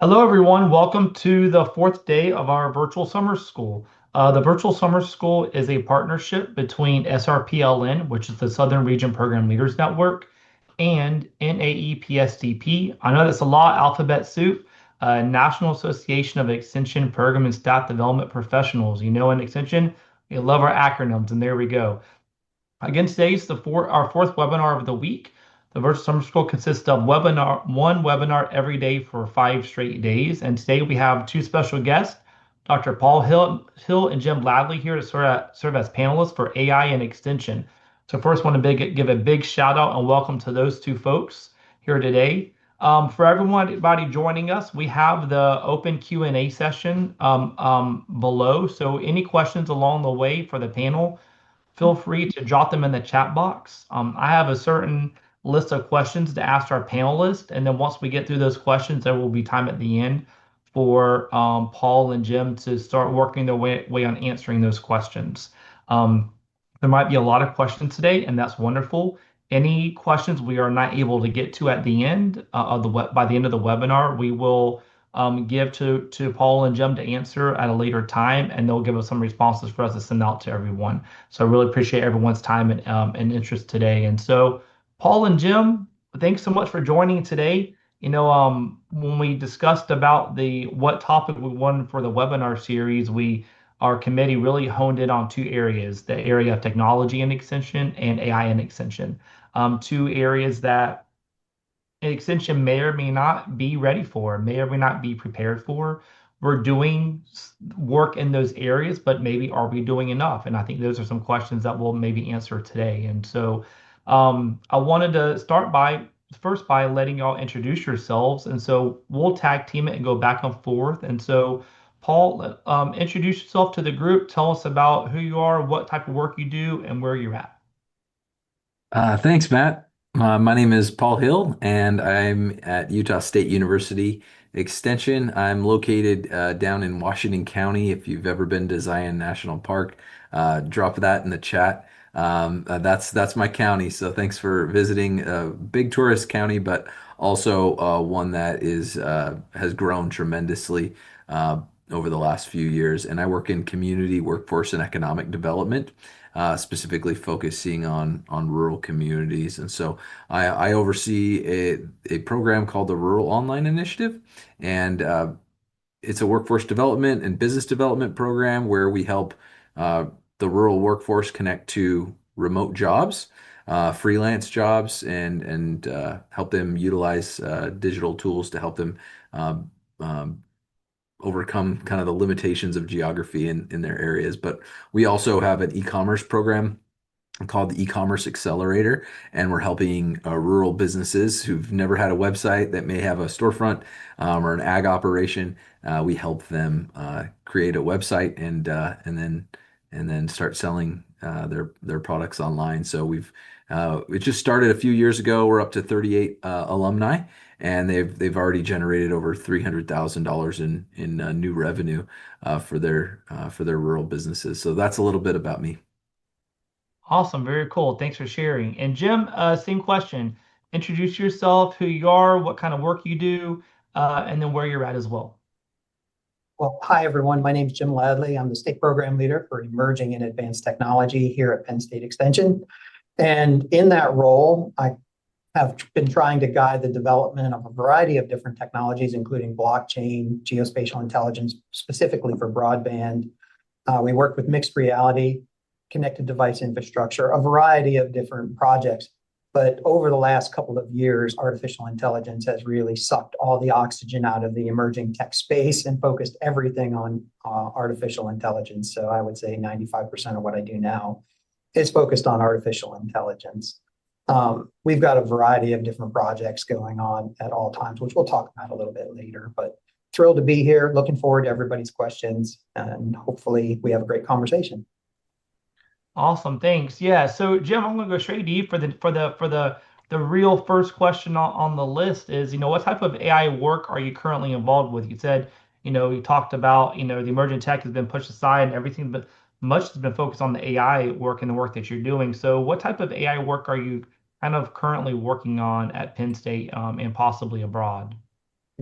Hello, everyone. Welcome to the fourth day of our virtual summer school. The virtual summer school is a partnership between SRPLN, which is the Southern Region Program Leaders Network, and NAEPSDP. I know that's a lot, alphabet soup, National Association of Extension Program and Staff Development Professionals. You know, in Extension, we love our acronyms, and there we go. Again, today is our fourth webinar of the week. The virtual summer school consists of one webinar every day for 5 straight days. And today we have two special guests, Dr. Paul Hill and Jim Ladlee here to serve as panelists for AI and extension. So first, want to give a big shout out and welcome to those two folks here today. For everybody joining us, we have the open Q&A session below. So any questions along the way for the panel, feel free to jot them in the chat box. I have a certain list of questions to ask our panelists, and then once we get through those questions, there will be time at the end for Paul and Jim to start working their way on answering those questions. Um, there might be a lot of questions today, and that's wonderful. Any questions we are not able to get to at the end by the end of the webinar, we will give to Paul and Jim to answer at a later time, and they'll give us some responses for us to send out to everyone. So I really appreciate everyone's time and interest today. And so, Paul and Jim, thanks so much for joining today. When we discussed about the what topic we wanted for the webinar series, our committee really honed in on two areas: the area of technology and extension and AI and extension. Two areas that an extension may or may not be ready for, may or may not be prepared for. We're doing work in those areas, but maybe are we doing enough? And I think those are some questions that we'll maybe answer today. And so I wanted to start by letting y'all introduce yourselves. And so we'll tag team it and go back and forth. And so Paul, introduce yourself to the group. Tell us about who you are, what type of work you do, and where you're at. Thanks, Matt. My name is Paul Hill, and I'm at Utah State University Extension. I'm located down in Washington County. If you've ever been to Zion National Park, drop that in the chat. That's my county. So thanks for visiting. A big tourist county, but also one that is has grown tremendously over the last few years. And I work in community, workforce, and economic development, specifically focusing on rural communities. And so I oversee a program called the Rural Online Initiative, and it's a workforce development and business development program where we help uh, the rural workforce connect to remote jobs, freelance jobs, and help them utilize digital tools to help them uh, um, overcome kind of the limitations of geography in their areas. But we also have an e-commerce program called the E-commerce Accelerator, and we're helping rural businesses who've never had a website that may have a storefront or an ag operation. We help them create a website and then start selling their products online. So it just started a few years ago. We're up to 38 alumni, and they've already generated over $300,000 in new revenue for their rural businesses. So that's a little bit about me. Awesome, very cool. Thanks for sharing. And Jim, same question. Introduce yourself, who you are, what kind of work you do, and then where you're at as well. Well, hi, everyone. My name is Jim Ladlee. I'm the state program leader for emerging and advanced technology here at Penn State Extension. And in that role, I have been trying to guide the development of a variety of different technologies, including blockchain, geospatial intelligence, specifically for broadband. We work with mixed reality, connected device infrastructure, a variety of different projects. But over the last couple of years, artificial intelligence has really sucked all the oxygen out of the emerging tech space and focused everything on artificial intelligence. So I would say 95% of what I do now is focused on artificial intelligence. We've got a variety of different projects going on at all times, which we'll talk about a little bit later. But thrilled to be here. Looking forward to everybody's questions, and hopefully we have a great conversation. Awesome, thanks. Yeah, so Jim, I'm gonna go straight to you for the real first question on the list is, what type of AI work are you currently involved with? You said, you talked about, the emerging tech has been pushed aside and everything, but much has been focused on the AI work and the work that you're doing. So what type of AI work are you kind of currently working on at Penn State, and possibly abroad?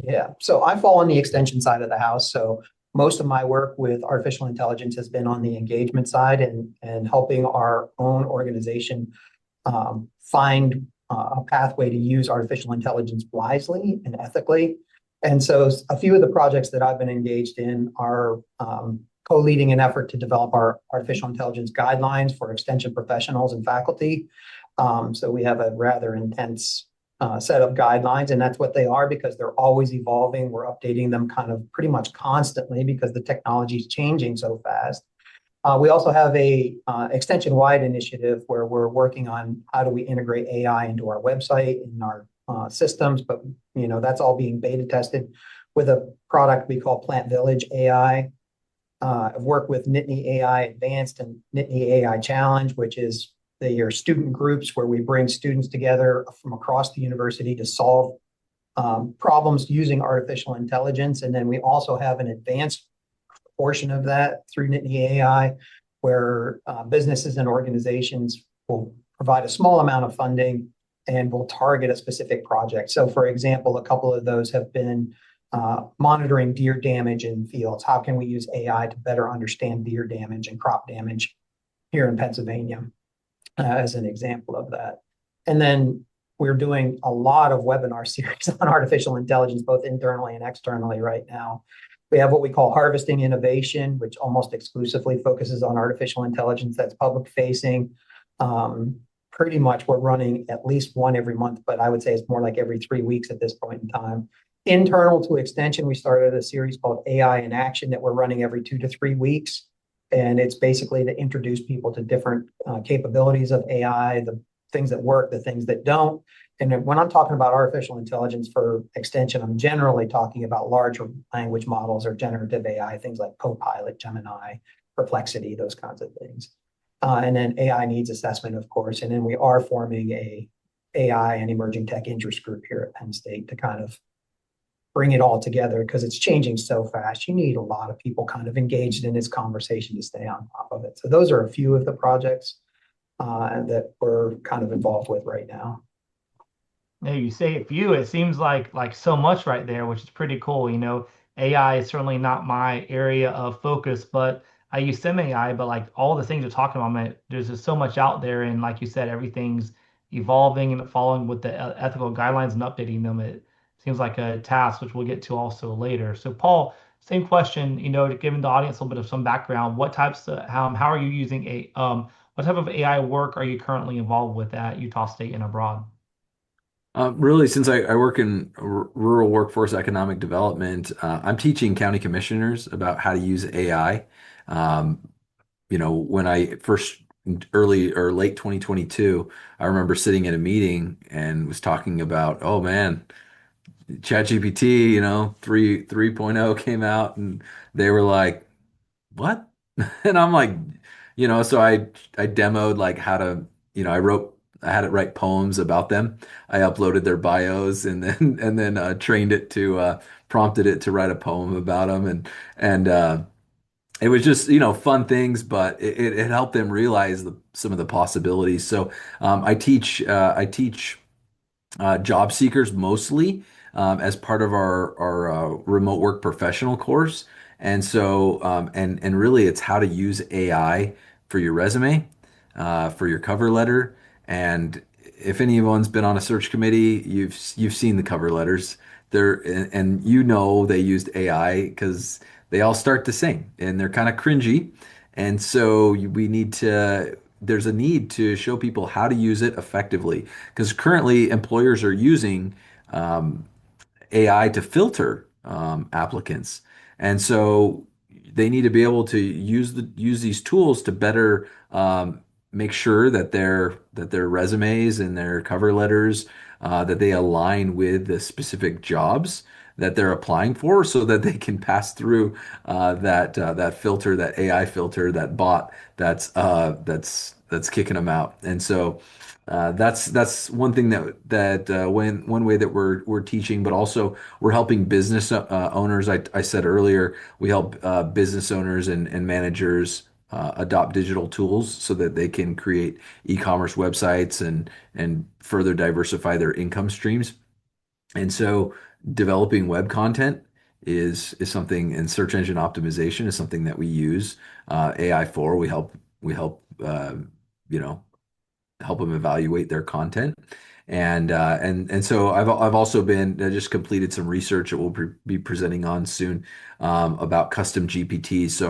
Yeah, so I fall on the extension side of the house. So most of my work with artificial intelligence has been on the engagement side and helping our own organization find a pathway to use artificial intelligence wisely and ethically. And so a few of the projects that I've been engaged in are co-leading an effort to develop our artificial intelligence guidelines for extension professionals and faculty. So we have a rather intense set of guidelines, and that's what they are because they're always evolving. We're updating them kind of pretty much constantly because the technology is changing so fast. We also have a extension-wide initiative where we're working on how do we integrate AI into our website and our systems, but that's all being beta tested with a product we call Plant Village AI. I've worked with Nittany AI Advanced and Nittany AI Challenge, which is your student groups where we bring students together from across the university to solve problems using artificial intelligence. And then we also have an advanced portion of that through Nittany AI, where businesses and organizations will provide a small amount of funding and will target a specific project. So, for example, a couple of those have been monitoring deer damage in fields. How can we use AI to better understand deer damage and crop damage here in Pennsylvania, as an example of that? And then we're doing a lot of webinar series on artificial intelligence, both internally and externally right now. We have what we call Harvesting Innovation, which almost exclusively focuses on artificial intelligence that's public facing. Pretty much we're running at least one every month, but I would say it's more like every 3 weeks at this point in time. Internal to Extension, we started a series called AI in Action that we're running every 2 to 3 weeks. And it's basically to introduce people to different capabilities of AI, the things that work, the things that don't. And when I'm talking about artificial intelligence for Extension, I'm generally talking about larger language models or generative AI, things like Copilot, Gemini, Perplexity, those kinds of things. And then AI needs assessment, of course. And then we are forming a AI and emerging tech interest group here at Penn State to kind of bring it all together because it's changing so fast. You need a lot of people kind of engaged in this conversation to stay on top of it. So those are a few of the projects that we're kind of involved with right now. Yeah, you say a few, it seems like so much right there, which is pretty cool. AI is certainly not my area of focus, but I use some AI, but like all the things you're talking about, man, there's just so much out there. And like you said, everything's evolving and following with the ethical guidelines and updating them. It seems like a task, which we'll get to also later. So Paul, same question, to give the audience a little bit of some background, how are you using what type of AI work are you currently involved with at Utah State and abroad? Really, since I work in rural workforce economic development, I'm teaching county commissioners about how to use AI. Um, when I first early or late 2022, I remember sitting in a meeting and was talking about, oh man, ChatGPT, 3.0 came out and they were like, what? And I'm like, so I demoed like how to, I had it write poems about them. I uploaded their bios and then trained it to prompted it to write a poem about them and it was just, fun things, but it helped them realize some of the possibilities. So I teach job seekers mostly as part of our remote work professional course. And so, and really, it's how to use AI for your resume, for your cover letter. And if anyone's been on a search committee, you've seen the cover letters. And they used AI because they all start the same and they're kind of cringy. And so there's a need to show people how to use it effectively because currently employers are using um, AI to filter applicants, and so they need to be able to use these tools to better make sure that their resumes and their cover letters that they align with the specific jobs that they're applying for, so that they can pass through that filter, that AI filter, that bot that's kicking them out, and so. That's one thing one way that we're teaching, but also we're helping business owners. I said earlier we help business owners and managers adopt digital tools so that they can create e-commerce websites and further diversify their income streams. And so developing web content is something, and search engine optimization is something that we use AI for. We help you know help them evaluate their content. And so I've also been I just completed some research that we'll be presenting on soon about custom GPTs. So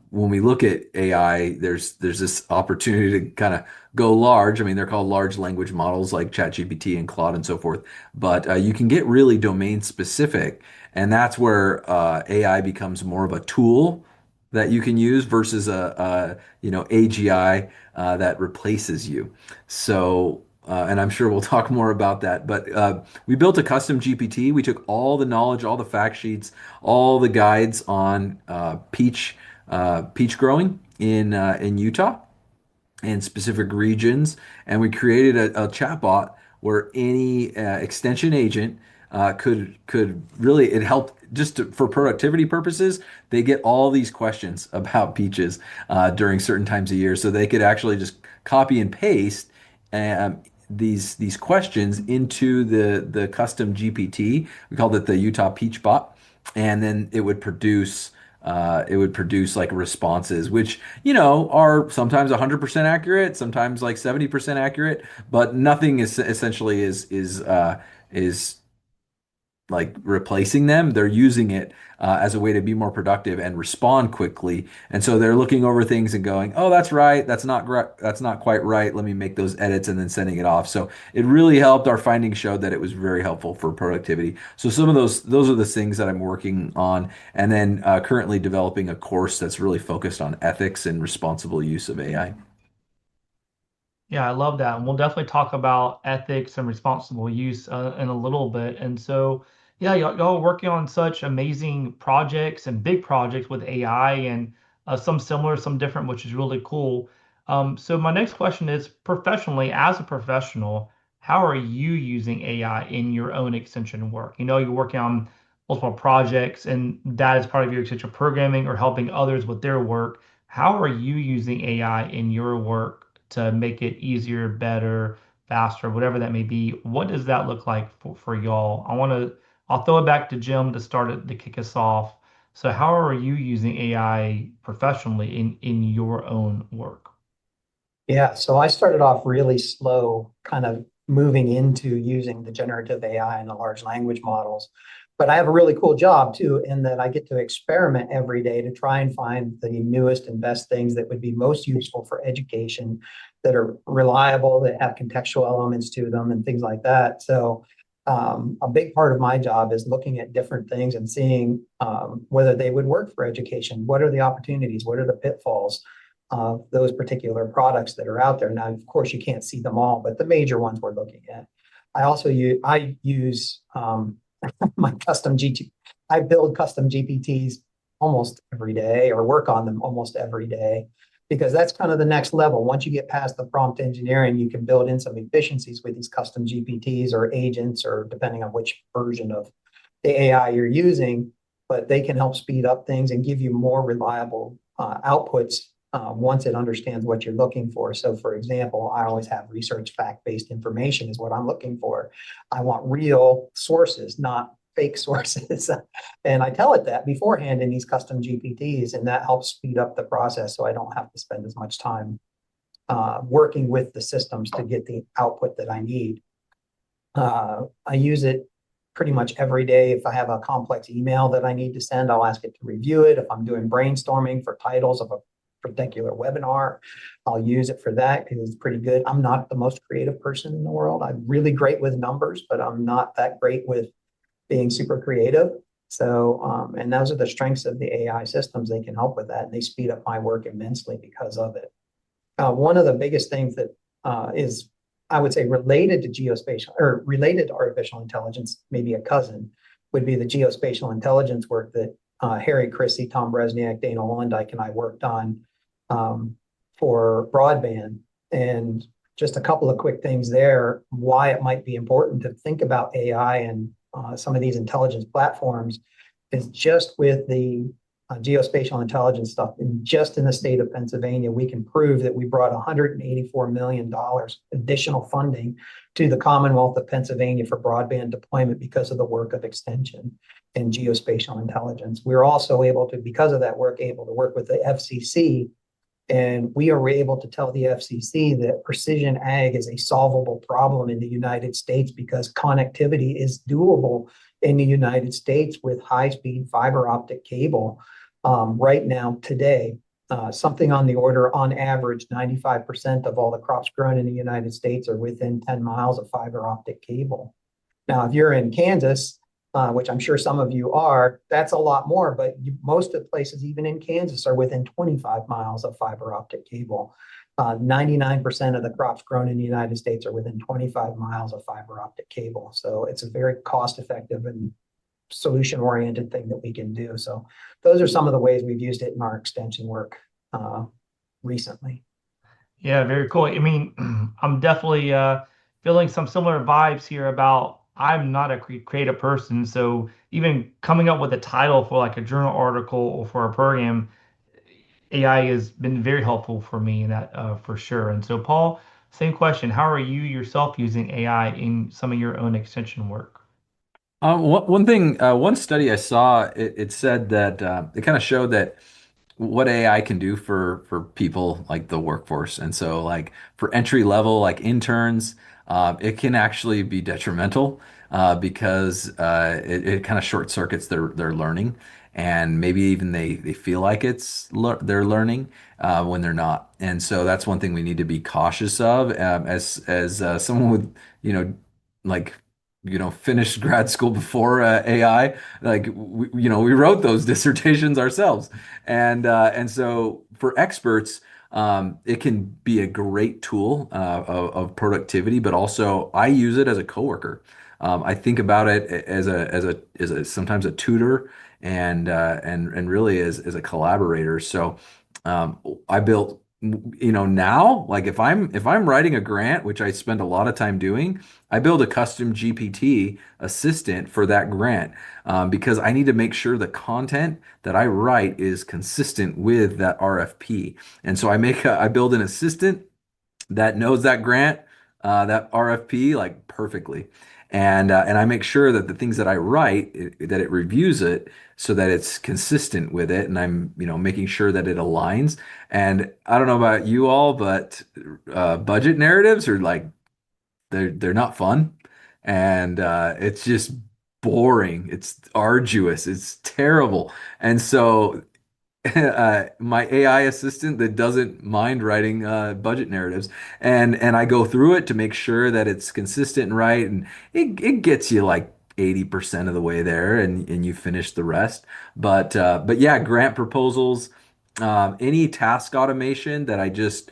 when we look at AI, there's this opportunity to kind of go large. I mean, they're called large language models like ChatGPT and Claude and so forth, but you can get really domain specific, and that's where AI becomes more of a tool that you can use versus a AGI that replaces you. So, and I'm sure we'll talk more about that. But we built a custom GPT. We took all the knowledge, all the fact sheets, all the guides on peach growing in Utah in specific regions, and we created a chatbot where any extension agent could really it helped for productivity purposes. They get all these questions about peaches during certain times of year, so they could actually just copy and paste these questions into the custom GPT. We called it the Utah Peach Bot, and then it would produce like responses, which, are sometimes 100% accurate, sometimes like 70% accurate, but nothing is essentially is like replacing them. They're using it as a way to be more productive and respond quickly. And so they're looking over things and going, "Oh, that's right. That's not quite right. Let me make those edits," and then sending it off. So it really helped. Our findings showed that it was very helpful for productivity. So some of those are the things that I'm working on, and then currently developing a course that's really focused on ethics and responsible use of AI. Yeah, I love that. And we'll definitely talk about ethics and responsible use in a little bit. And so, yeah, y'all are working on such amazing projects and big projects with AI and some similar, some different, which is really cool. So my next question is, professionally, as a professional, how are you using AI in your own extension work? You're working on multiple projects, and that is part of your extension programming or helping others with their work. How are you using AI in your work to make it easier, better, faster, whatever that may be? What does that look like for y'all? I'll throw it back to Jim to start it to kick us off. So how are you using AI professionally in your own work? Yeah, so I started off really slow, kind of moving into using the generative AI and the large language models. But I have a really cool job too, in that I get to experiment every day to try and find the newest and best things that would be most useful for education, that are reliable, that have contextual elements to them, and things like that. So a big part of my job is looking at different things and seeing whether they would work for education. What are the opportunities? What are the pitfalls of those particular products that are out there? Now, of course, you can't see them all, but the major ones we're looking at. I use my custom GT. I build custom GPTs almost every day, or work on them almost every day, because that's kind of the next level. Once you get past the prompt engineering, you can build in some efficiencies with these custom GPTs or agents, or depending on which version of the AI you're using, but they can help speed up things and give you more reliable outputs once it understands what you're looking for. So, for example, I always have research fact-based information is what I'm looking for. I want real sources, not fake sources. And I tell it that beforehand in these custom GPTs, and that helps speed up the process so I don't have to spend as much time working with the systems to get the output that I need. I use it pretty much every day. If I have a complex email that I need to send, I'll ask it to review it. If I'm doing brainstorming for titles of a particular webinar, I'll use it for that because it's pretty good. I'm not the most creative person in the world. I'm really great with numbers, but I'm not that great with being super creative. So, and those are the strengths of the AI systems. They can help with that, and they speed up my work immensely because of it. One of the biggest things that is, I would say, related to geospatial, or related to artificial intelligence, maybe a cousin, would be the geospatial intelligence work that Harry Chrissy, Tom Bresniak, Dana Lundijk, and I worked on for broadband. And just a couple of quick things there, why it might be important to think about AI and some of these intelligence platforms is just with the geospatial intelligence stuff. And just in the state of Pennsylvania, we can prove that we brought $184 million additional funding to the Commonwealth of Pennsylvania for broadband deployment because of the work of extension and geospatial intelligence. We're also able to, because of that work, able to work with the FCC, and we are able to tell the FCC that precision ag is a solvable problem in the United States because connectivity is doable in the United States with high-speed fiber optic cable. Right now, today, something on the order, on average, 95% of all the crops grown in the United States are within 10 miles of fiber optic cable. Now, if you're in Kansas, which I'm sure some of you are, that's a lot more, but most of the places, even in Kansas, are within 25 miles of fiber optic cable. 99% of the crops grown in the United States are within 25 miles of fiber optic cable. So it's a very cost-effective and solution-oriented thing that we can do. So those are some of the ways we've used it in our extension work recently. Yeah, very cool. I mean, I'm definitely feeling some similar vibes here about I'm not a creative person, so even coming up with a title for like a journal article or for a program, AI has been very helpful for me in that for sure. And so, Paul, same question. How are you yourself using AI in some of your own extension work? One thing, one study I saw, it said that it kind of showed that what AI can do for people like the workforce. And so like for entry level like interns, it can actually be detrimental because it kind of short circuits their learning. And maybe even they feel like they're learning when they're not. And so that's one thing we need to be cautious of as someone with, you know, like finished grad school before AI. Like we wrote those dissertations ourselves, and so for experts, it can be a great tool of productivity, but also I use it as a coworker. I think about it as a sometimes a tutor and really as a collaborator. So I built now like if I'm writing a grant, which I spend a lot of time doing, I build a custom GPT assistant for that grant because I need to make sure the content that I write is consistent with that RFP. And so I build an assistant that knows that grant, that RFP like perfectly. And I make sure that the things that I write, that it reviews it so that it's consistent with it. And I'm, making sure that it aligns. And I don't know about you all, but budget narratives are like, they're not fun. And it's just boring. It's arduous. It's terrible. And so my AI assistant that doesn't mind writing budget narratives, and I go through it to make sure that it's consistent and right, and it gets you like 80% of the way there, and you finish the rest. But yeah, grant proposals, any task automation that I just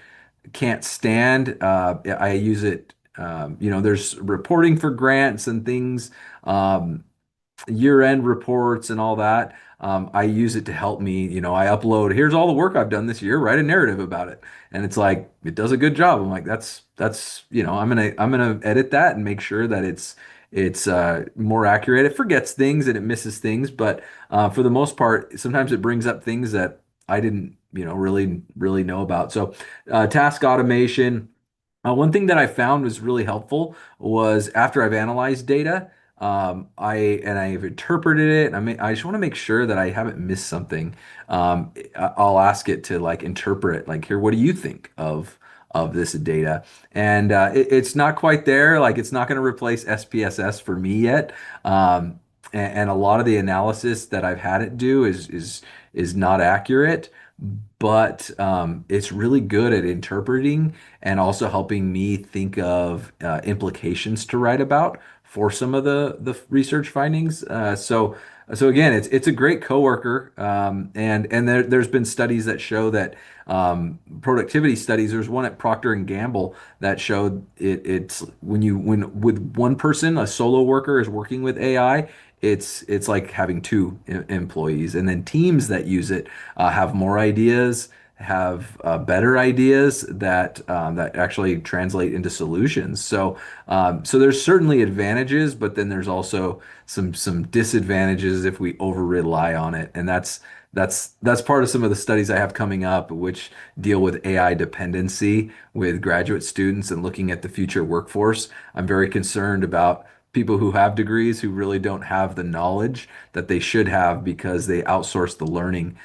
can't stand, I use it. There's reporting for grants and things. Year-end reports and all that. I use it to help me. I upload, here's all the work I've done this year, write a narrative about it. And it's like, it does a good job. I'm like, I'm gonna edit that and make sure that it's more accurate. It forgets things and it misses things, but for the most part, sometimes it brings up things that I didn't, really know about. So task automation. One thing that I found was really helpful was after I've analyzed data, I've interpreted it, and I just want to make sure that I haven't missed something. I'll ask it to like interpret, like, here, what do you think of this data? And it's not quite there. Like, it's not going to replace SPSS for me yet. And a lot of the analysis that I've had it do is not accurate, but it's really good at interpreting and also helping me think of implications to write about for some of the research findings. So again, it's a great coworker, and there's been studies that show that productivity studies. There's one at Procter and Gamble that showed it's when with one person, a solo worker is working with AI. It's like having two employees, and then teams that use it have more ideas, have better ideas that actually translate into solutions. So there's certainly advantages, but then there's also some disadvantages if we over rely on it, and that's part of some of the studies I have coming up, which deal with AI dependency with graduate students and looking at the future workforce. I'm very concerned about people who have degrees who really don't have the knowledge that they should have because they outsource the learning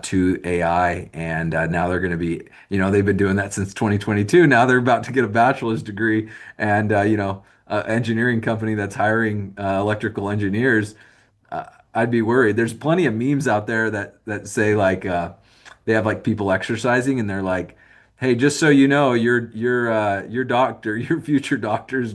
to AI. And now they're going to be, they've been doing that since 2022. Now they're about to get a bachelor's degree, and engineering company that's hiring electrical engineers, I'd be worried. There's plenty of memes out there that say like they have like people exercising and they're like, "Hey, just so you know, your doctor, your future doctor's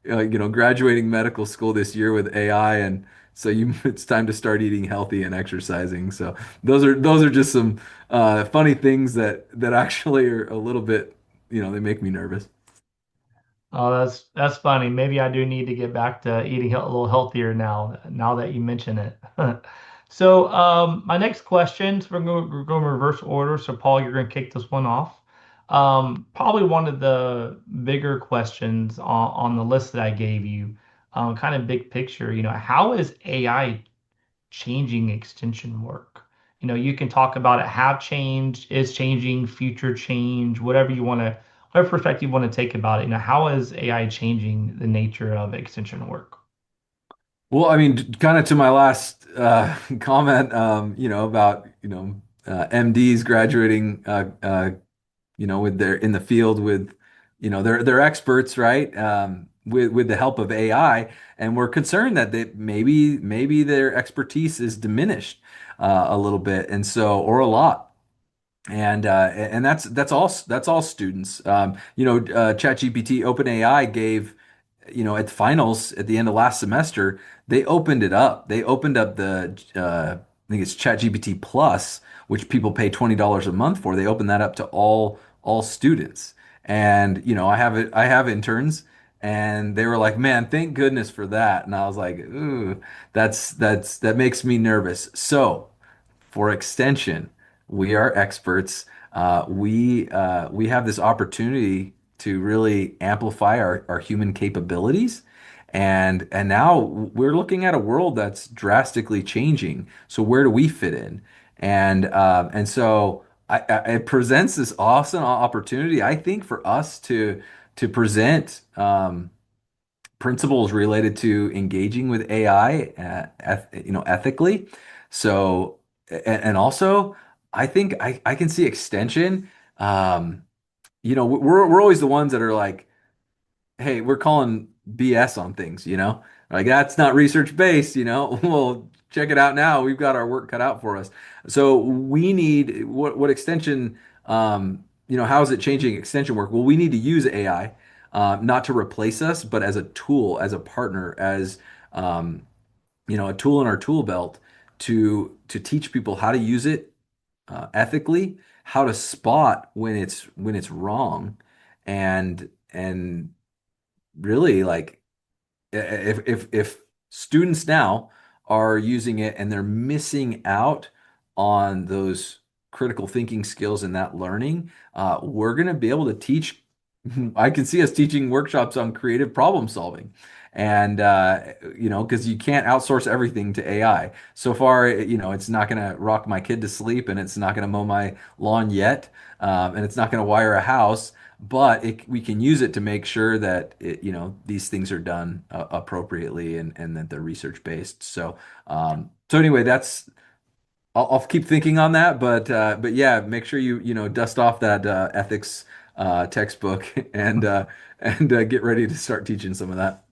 graduating medical school this year with AI, and so it's time to start eating healthy and exercising." So those are just some funny things that actually are a little bit, they make me nervous. Oh, that's funny. Maybe I do need to get back to eating a little healthier now that you mention it. So, my next question, so we're going reverse order. So, Paul, you're going to kick this one off. Probably one of the bigger questions on the list that I gave you, kind of big picture. How is AI changing extension work? You can talk about it have changed, is changing, future change, whatever perspective you want to take about it. How is AI changing the nature of extension work? Well, I mean, kind of to my last comment, about MDs graduating, with their in the field with, they're experts, right? With the help of AI, and we're concerned that maybe their expertise is diminished a little bit, and so or a lot. And that's all students. ChatGPT, OpenAI gave, at the finals at the end of last semester, they opened it up. They opened up I think it's ChatGPT Plus, which people pay $20 a month for. They opened that up to all students. And I have interns, and they were like, "Man, thank goodness for that." And I was like, "Ooh, that makes me nervous." So for extension, we are experts. We have this opportunity to really amplify our human capabilities, and now we're looking at a world that's drastically changing. So where do we fit in? And so it presents this awesome opportunity, I think, for us to present. Principles related to engaging with AI, ethically. So, and also, I think I can see extension. We're always the ones that are like, "Hey, we're calling BS on things. Like that's not research based, Well, check it out now. We've got our work cut out for us. So we need what extension, how is it changing extension work? Well, we need to use AI, not to replace us, but as a tool, as a partner, as a tool in our tool belt to teach people how to use it ethically, how to spot when it's wrong, and really like if students now are using it and they're missing out on those critical thinking skills and that learning, we're going to be able to teach. I can see us teaching workshops on creative problem solving. And, because you can't outsource everything to AI. So far, it's not going to rock my kid to sleep, and it's not going to mow my lawn yet, and it's not going to wire a house, but we can use it to make sure that these things are done appropriately, and that they're research based. So anyway, I'll keep thinking on that, but yeah, make sure you dust off that ethics textbook and get ready to start teaching some of that.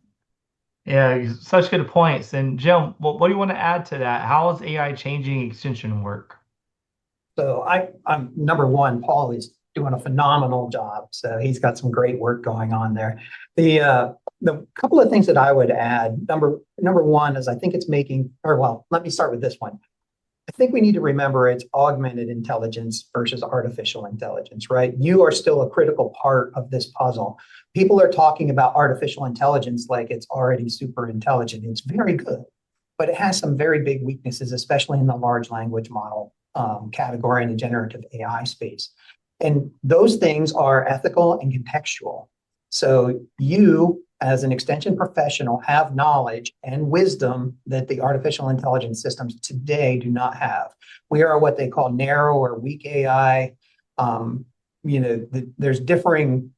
Yeah, such good points. And Jim, what do you want to add to that? How is AI changing extension work? So I'm number one, Paul is doing a phenomenal job. So he's got some great work going on there. The couple of things that I would add, number one is I think it's making, or well, let me start with this one. I think we need to remember it's augmented intelligence versus artificial intelligence, right? You are still a critical part of this puzzle. People are talking about artificial intelligence like it's already super intelligent. It's very good, but it has some very big weaknesses, especially in the large language model category in the generative AI space. And those things are ethical and contextual. So you, as an extension professional, have knowledge and wisdom that the artificial intelligence systems today do not have. We are what they call narrow or weak AI. There's differing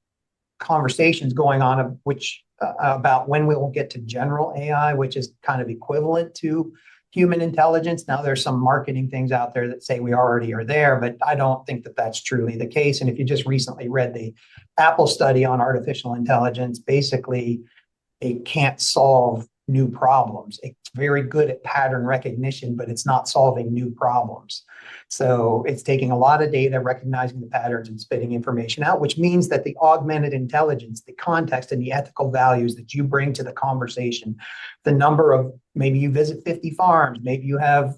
conversations going on of which about when we will get to general AI, which is kind of equivalent to human intelligence. Now there's some marketing things out there that say we already are there, but I don't think that that's truly the case. And if you just recently read the Apple study on artificial intelligence, basically it can't solve new problems. It's very good at pattern recognition, but it's not solving new problems. So it's taking a lot of data, recognizing the patterns and spitting information out, which means that the augmented intelligence, the context and the ethical values that you bring to the conversation, the number of, maybe you visit 50 farms, maybe you have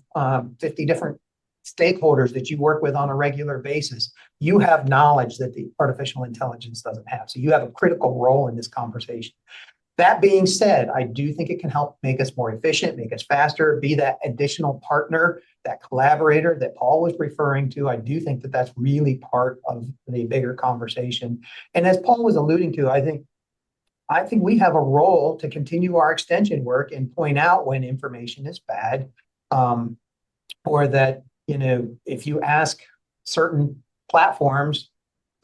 50 different stakeholders that you work with on a regular basis, you have knowledge that the artificial intelligence doesn't have. So you have a critical role in this conversation. That being said, I do think it can help make us more efficient, make us faster, be that additional partner, that collaborator that Paul was referring to. I do think that that's really part of the bigger conversation. And as Paul was alluding to, I think we have a role to continue our extension work and point out when information is bad, or that, if you ask certain platforms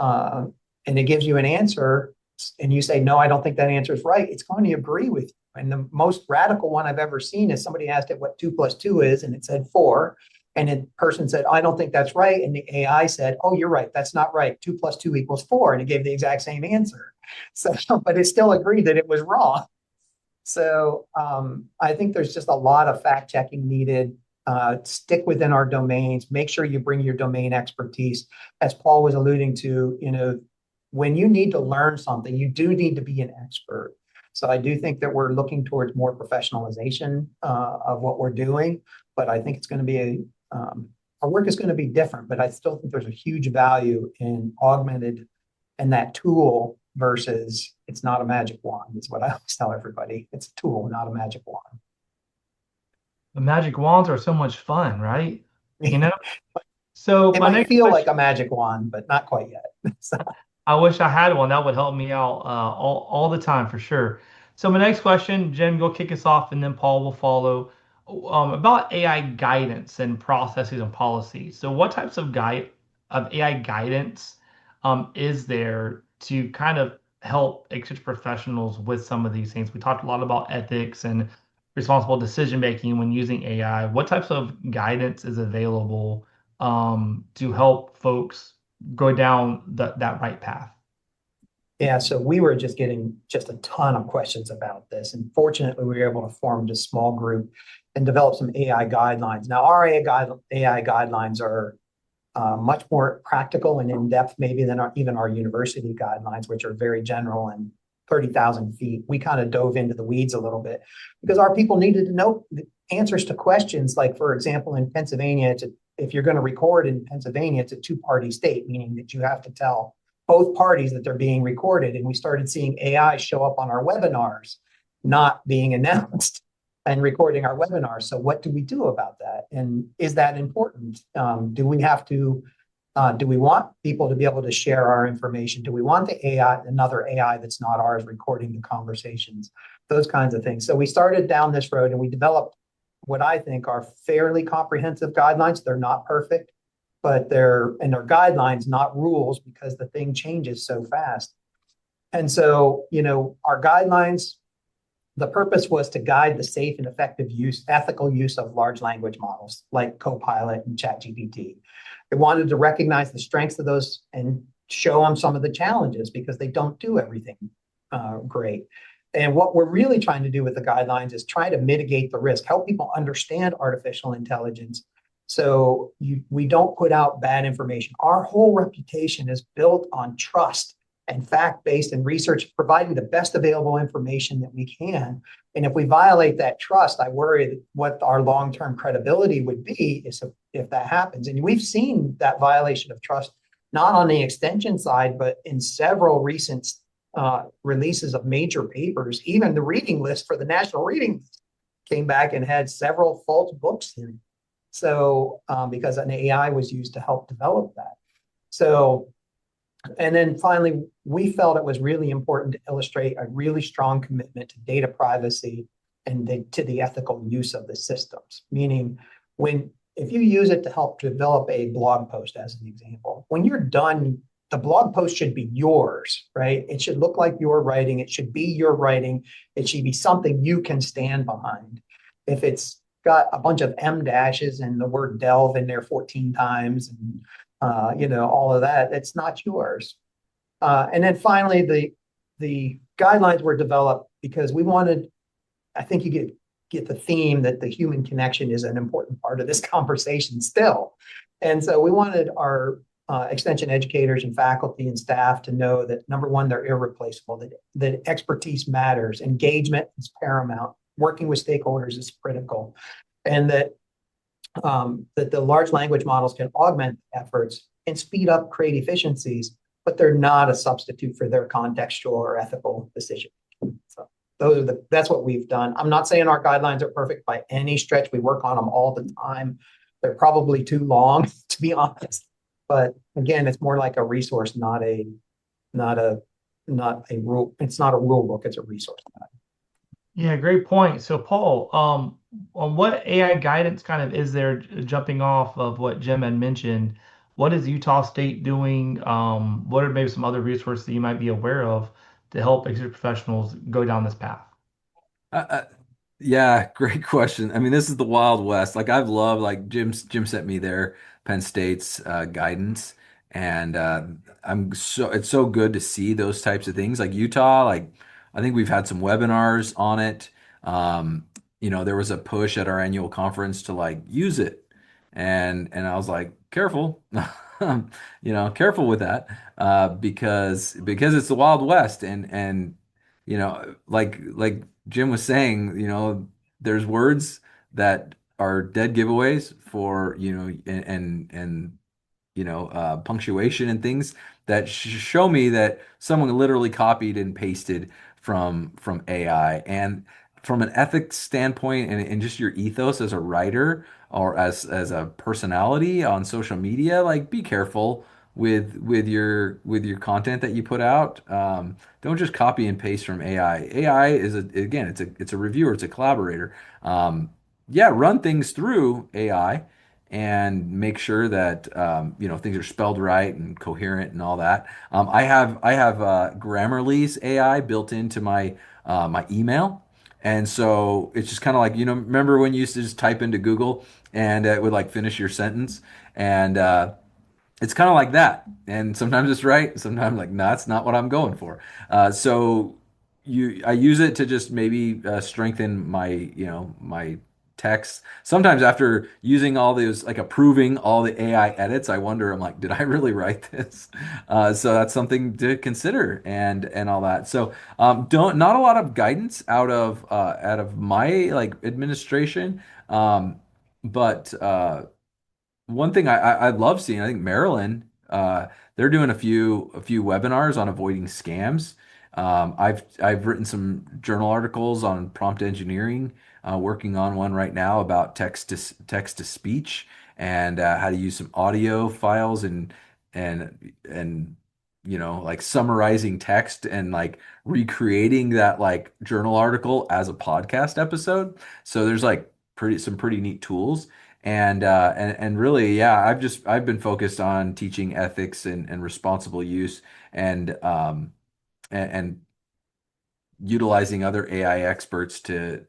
and it gives you an answer, and you say, no, I don't think that answer is right, it's going to agree with you. And the most radical one I've ever seen is somebody asked it what 2 + 2 is, and it said 4. And the person said, I don't think that's right. And the AI said, oh, you're right, that's not right. 2 + 2 = 4. And it gave the exact same answer. So, but it still agreed that it was wrong. So I think there's just a lot of fact checking needed. Stick within our domains, make sure you bring your domain expertise. As Paul was alluding to, when you need to learn something, you do need to be an expert. So I do think that we're looking towards more professionalization of what we're doing, but I think it's going to be our work is going to be different, but I still think there's a huge value in augmented and that tool versus it's not a magic wand, is what I always tell everybody. It's a tool, not a magic wand. The magic wands are so much fun, right? So it my might next feel question, like a magic wand, but not quite yet. So, I wish I had one. That would help me out all the time for sure. So my next question, Jen, go kick us off, and then Paul will follow. About AI guidance and processes and policies. So what types of AI guidance is there to kind of help exchange professionals with some of these things? We talked a lot about ethics and responsible decision making when using AI. What types of guidance is available to help folks go down that right path? yeah, so we were just getting just a ton of questions about this. And fortunately, we were able to form just a small group and develop some AI guidelines. Now, our AI guidelines are much more practical and in-depth maybe than even our university guidelines, which are very general and 30,000 feet. We kind of dove into the weeds a little bit because our people needed to know the answers to questions. Like, for example, in Pennsylvania, if you're going to record in Pennsylvania, it's a two-party state, meaning that you have to tell both parties that they're being recorded. And we started seeing AI show up on our webinars, not being announced and recording our webinars. So what do we do about that? And is that important? Do we want people to be able to share our information? Do we want the AI, another AI that's not ours, recording the conversations? Those kinds of things. So we started down this road and we developed what I think are fairly comprehensive guidelines. They're not perfect, but they're guidelines, not rules, because the thing changes so fast. And so, our guidelines, the purpose was to guide the safe and effective ethical use of large language models like Copilot and ChatGPT. They wanted to recognize the strengths of those and show them some of the challenges because they don't do everything great. And what we're really trying to do with the guidelines is try to mitigate the risk, help people understand artificial intelligence so we don't put out bad information. Our whole reputation is built on trust and fact-based and research, providing the best available information that we can. And if we violate that trust, I worry that what our long-term credibility would be is if that happens. And we've seen that violation of trust, not on the extension side, but in several recent releases of major papers. Even the reading list for the National Reading List came back and had several false books in it. So, because an AI was used to help develop that. So, and then finally, we felt it was really important to illustrate a really strong commitment to data privacy and to the ethical use of the systems. Meaning, when if you use it to help develop a blog post, as an example, when you're done, the blog post should be yours, right? It should look like your writing. It should be your writing. It should be something you can stand behind. If it's got a bunch of M dashes and the word delve in there 14 times and all of that. It's not yours. And then finally, the guidelines were developed because we wanted. I think you get the theme that the human connection is an important part of this conversation still, and so we wanted our extension educators and faculty and staff to know that number one, they're irreplaceable. That expertise matters. Engagement is paramount. Working with stakeholders is critical, and that the large language models can augment efforts and speed up, create efficiencies, but they're not a substitute for their contextual or ethical decision. So that's what we've done. I'm not saying our guidelines are perfect by any stretch. We work on them all the time. They're probably too long, to be honest. But again, it's more like a resource, not a rule. It's not a rule book. It's a resource. Yeah, great point. So, Paul, on what AI guidance kind of is there jumping off of what Jim had mentioned? What is Utah State doing? What are maybe some other resources that you might be aware of to help exit professionals go down this path? Uh, uh, yeah, great question. I mean, this is the Wild West. Like I've loved like Jim sent me their Penn State's guidance, and I'm so it's so good to see those types of things. Like Utah, like I think we've had some webinars on it. There was a push at our annual conference to like use it, and I was like, careful, careful with that, because it's the Wild West, and like Jim was saying, there's words that are dead giveaways for, and punctuation and things that show me that someone literally copied and pasted from AI. And from an ethics standpoint and just your ethos as a writer or as a personality on social media, like be careful with your content that you put out. Don't just copy and paste from AI. AI is again, it's a reviewer, it's a collaborator. Yeah, run things through AI and make sure that things are spelled right and coherent and all that. I have Grammarly's AI built into my email, and so it's just kind of like remember when you used to just type into Google and it would like finish your sentence, and it's kind of like that. And sometimes it's right, sometimes like, no, that's not what I'm going for. So I use it to just maybe strengthen my text. Sometimes after using all those, like approving all the AI edits, I wonder, I'm like, did I really write this? So that's something to consider and all that. So don't not a lot of guidance out of my like administration. But one thing I love seeing, I think Maryland, they're doing a few webinars on avoiding scams. I've written some journal articles on prompt engineering, working on one right now about text to speech and how to use some audio files and like summarizing text and like recreating that like journal article as a podcast episode. So there's like pretty neat tools. And really, yeah, I've been focused on teaching ethics and responsible use and utilizing other AI experts to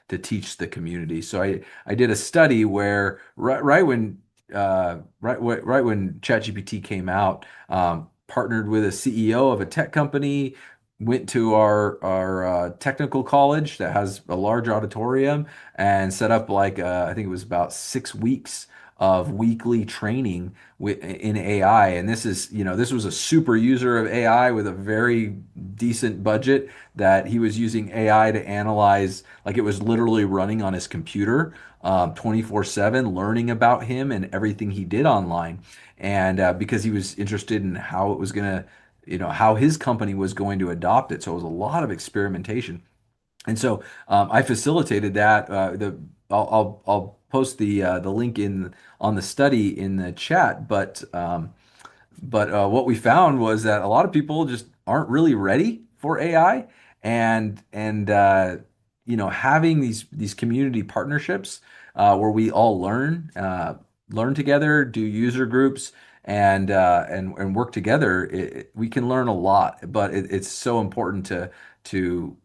teach the community. So I did a study where right when ChatGPT came out, partnered with a CEO of a tech company, went to our technical college that has a large auditorium and set up like I think it was about 6 weeks of weekly training in AI. And this was a super user of AI with a very decent budget that he was using AI to analyze, like it was literally running on his computer 24/7, learning about him and everything he did online. And because he was interested in how it was going to, how his company was going to adopt it. So it was a lot of experimentation. And so I facilitated that. I'll post the link in on the study in the chat, but what we found was that a lot of people just aren't really ready for AI, and having these community partnerships where we all learn together, do user groups, and work together. We can learn a lot, but it's so important to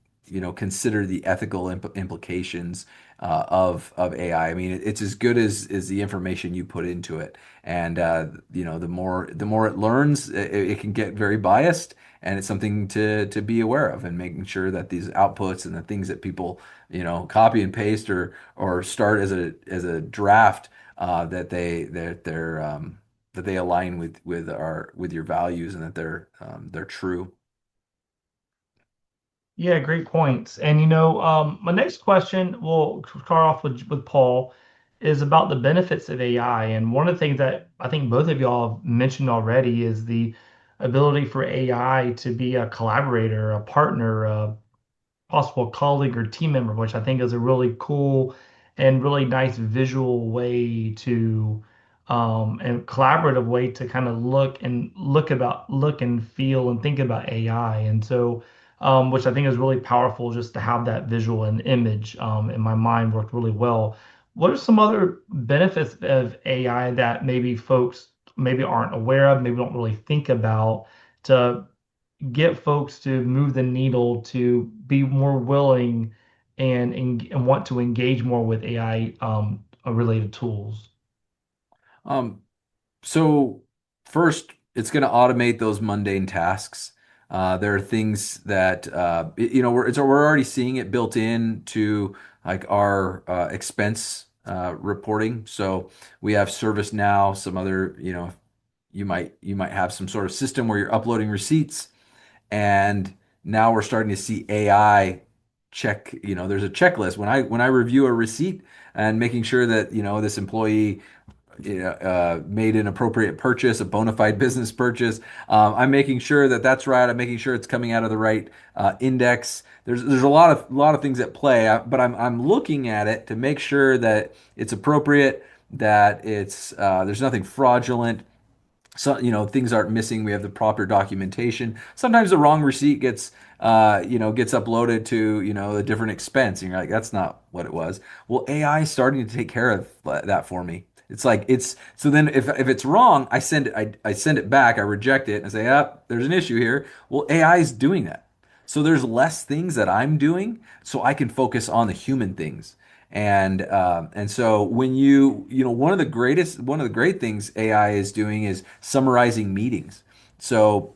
consider the ethical implications of AI. I mean, it's as good as the information you put into it. And the more it learns, it can get very biased, and it's something to be aware of, and making sure that these outputs and the things that people copy and paste or start as a draft that they align with your values, and that they're true. Yeah, great points. And my next question, we'll start off with Paul, is about the benefits of AI. And one of the things that I think both of y'all have mentioned already is the ability for AI to be a collaborator, a partner, possible colleague or team member, which I think is a really cool and really nice visual way to and collaborative way to kind of look and feel and think about AI. And so which I think is really powerful just to have that visual and image in my mind worked really well. What are some other benefits of AI that maybe folks maybe aren't aware of, maybe don't really think about to get folks to move the needle to be more willing and want to engage more with AI related tools. Um, So first, it's going to automate those mundane tasks. There are things that we're already seeing it built in to like our expense reporting. So we have ServiceNow, some other, you might have some sort of system where you're uploading receipts, and now we're starting to see AI check, there's a checklist when I review a receipt and making sure that, this employee made an appropriate purchase, a bona fide business purchase. I'm making sure that that's right. I'm making sure it's coming out of the right index. There's a lot of things at play, but I'm looking at it to make sure that it's appropriate, that there's nothing fraudulent. So, things aren't missing. We have the proper documentation. Sometimes the wrong receipt gets uploaded to, a different expense, and you're like, that's not what it was. Well, AI is starting to take care of that for me. It's like so then if it's wrong, I send it back, I reject it and say, there's an issue here. Well, AI is doing that. So there's less things that I'm doing, so I can focus on the human things. And so when one of the great things AI is doing is summarizing meetings. So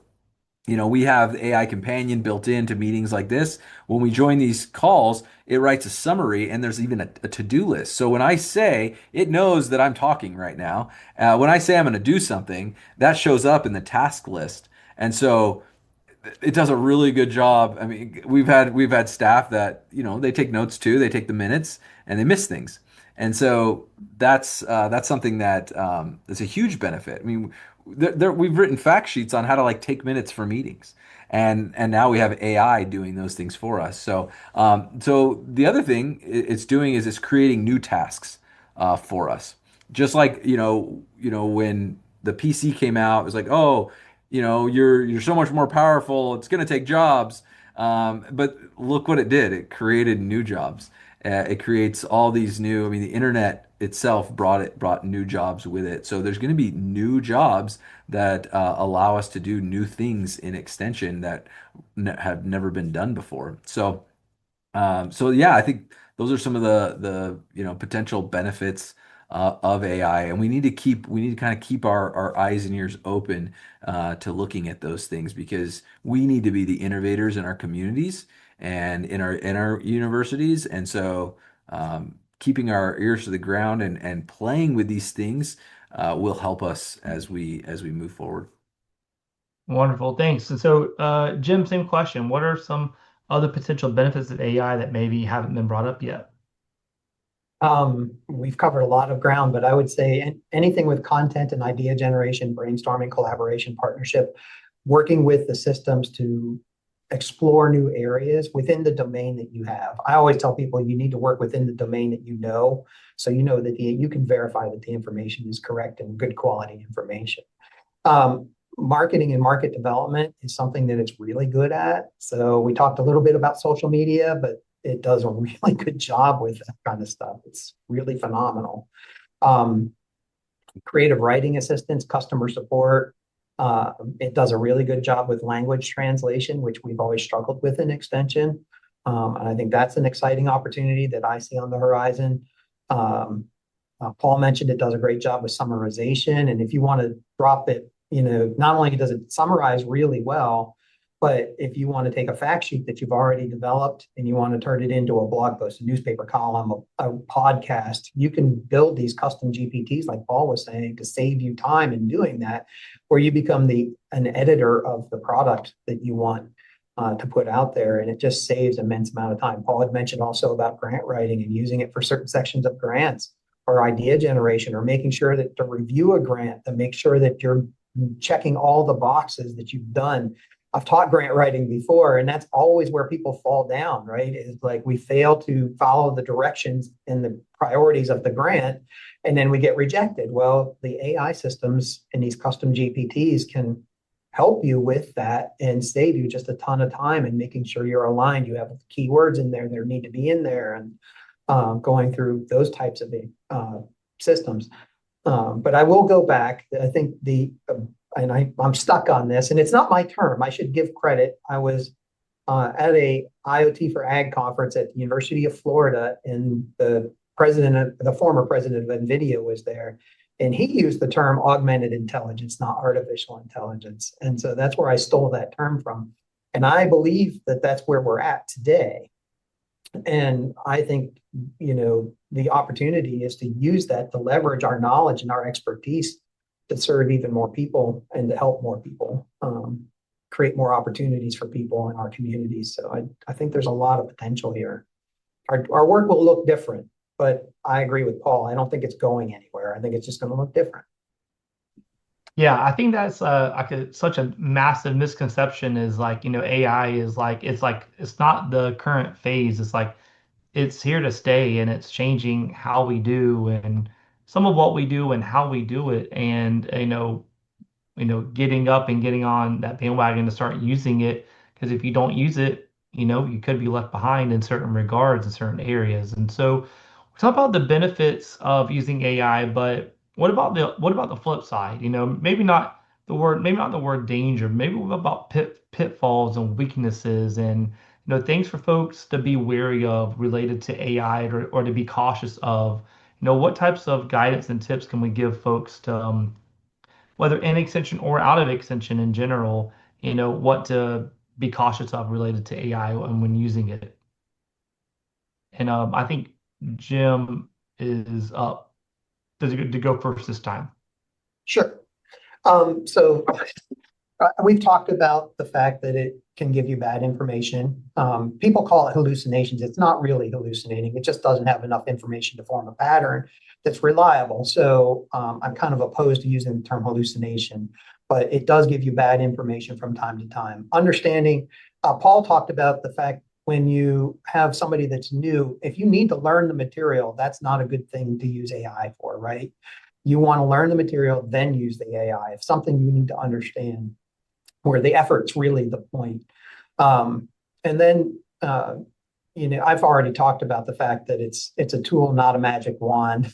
we have the AI companion built into meetings like this. When we join these calls, it writes a summary, and there's even a to-do list. So when I say, it knows that I'm talking right now. When I say I'm going to do something, that shows up in the task list. And so it does a really good job. I mean, we've had staff that, they take notes too. They take the minutes and they miss things. And so that's something that is a huge benefit. I mean, we've written fact sheets on how to like take minutes for meetings. And now we have AI doing those things for us. So the other thing it's doing is it's creating new tasks for us. Just like, when the PC came out, it was like, oh, you're so much more powerful. It's going to take jobs. But look what it did. It created new jobs. It creates all these new. I mean, the internet itself brought new jobs with it. So there's going to be new jobs that allow us to do new things in extension that have never been done before. So yeah, I think those are some of the potential benefits of AI, and we need to kind of keep our eyes and ears open to looking at those things, because we need to be the innovators in our communities and in our universities, and so keeping our ears to the ground and playing with these things will help us as we move forward. Wonderful, thanks. And so, Jim, same question. What are some other potential benefits of AI that maybe haven't been brought up yet? We've covered a lot of ground, but I would say anything with content and idea generation, brainstorming, collaboration, partnership, working with the systems to explore new areas within the domain that you have. I always tell people you need to work within the domain that you know, so you know that you can verify that the information is correct and good quality information. Marketing and market development is something that it's really good at. So we talked a little bit about social media, but it does a really good job with that kind of stuff. It's really phenomenal. Creative writing assistance, customer support. It does a really good job with language translation, which we've always struggled with in Extension. And I think that's an exciting opportunity that I see on the horizon. Paul mentioned it does a great job with summarization. And if you want to drop it, not only does it summarize really well, but if you want to take a fact sheet that you've already developed and you want to turn it into a blog post, a newspaper column, a podcast, you can build these custom GPTs, like Paul was saying, to save you time in doing that, where you become an editor of the product that you want to put out there. And it just saves immense amount of time. Paul had mentioned also about grant writing and using it for certain sections of grants or idea generation, or making sure that to review a grant, to make sure that you're checking all the boxes that you've done. I've taught grant writing before, and that's always where people fall down, right? Is like we fail to follow the directions and the priorities of the grant, and then we get rejected. Well, the AI systems and these custom GPTs can help you with that and save you just a ton of time and making sure you're aligned. You have keywords in there that need to be in there, and going through those types of systems. But I will go back. I think I'm stuck on this, and it's not my term. I should give credit. I was at a IoT for Ag conference at the University of Florida, and the former president of NVIDIA was there, and he used the term augmented intelligence, not artificial intelligence. And so that's where I stole that term from. And I believe that that's where we're at today. And I think, the opportunity is to use that to leverage our knowledge and our expertise to serve even more people and to help more people, create more opportunities for people in our communities. So I think there's a lot of potential here. Our work will look different, but I agree with Paul. I don't think it's going anywhere. I think it's just going to look different. Yeah, I think that's such a massive misconception is like, AI is like it's not the current phase. It's like it's here to stay and it's changing how we do and some of what we do and how we do it. And getting up and getting on that bandwagon to start using it. Because if you don't use it, you could be left behind in certain regards in certain areas. And so we talk about the benefits of using AI, but what about the flip side? Maybe not the word danger, maybe what about pitfalls and weaknesses and things for folks to be wary of related to AI or to be cautious of. What types of guidance and tips can we give folks to whether in extension or out of extension in general, what to be cautious of related to AI and when using it. And I think Jim is up. Does it to go first this time? Sure. So we've talked about the fact that it can give you bad information. People call it hallucinations. It's not really hallucinating. It just doesn't have enough information to form a pattern that's reliable. So I'm kind of opposed to using the term hallucination, but it does give you bad information from time to time. Understanding, Paul talked about the fact when you have somebody that's new, if you need to learn the material, that's not a good thing to use AI for, right? You want to learn the material, then use the AI. If something you need to understand, where the effort's really the point. And then, I've already talked about the fact that it's a tool, not a magic wand.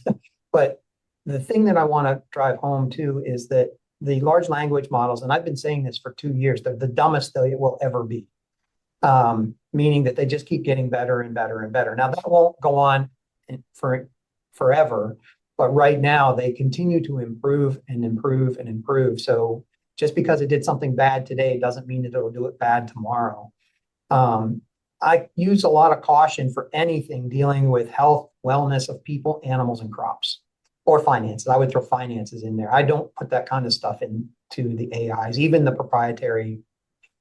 But the thing that I want to drive home too is that the large language models, and I've been saying this for 2 years, they're the dumbest they will ever be. Meaning that they just keep getting better and better and better. Now that won't go on for forever, but right now they continue to improve and improve and improve. So just because it did something bad today doesn't mean that it'll do it bad tomorrow. I use a lot of caution for anything dealing with health, wellness of people, animals, and crops, or finances. I would throw finances in there. I don't put that kind of stuff into the AIs, even the proprietary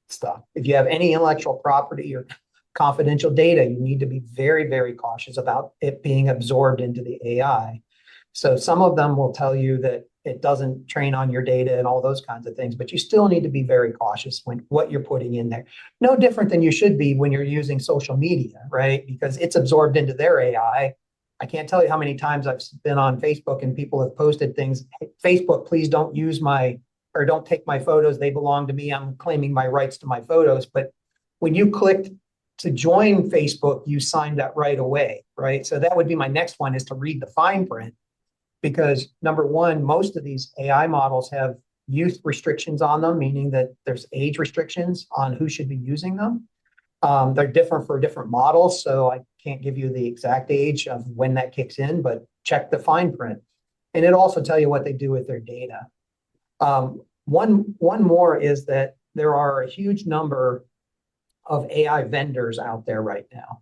stuff. If you have any intellectual property or confidential data, you need to be very, very cautious about it being absorbed into the AI. So some of them will tell you that it doesn't train on your data and all those kinds of things, but you still need to be very cautious when what you're putting in there. No different than you should be when you're using social media, right? Because it's absorbed into their AI. I can't tell you how many times I've been on Facebook and people have posted things. "Hey, Facebook, please don't use my or don't take my photos. They belong to me. I'm claiming my rights to my photos." But when you clicked to join Facebook, you signed that right away, right? So that would be my next one, is to read the fine print, because number one, most of these AI models have youth restrictions on them, meaning that there's age restrictions on who should be using them. They're different for different models, so I can't give you the exact age of when that kicks in, but check the fine print. And it also tell you what they do with their data. One more is that there are a huge number of AI vendors out there right now.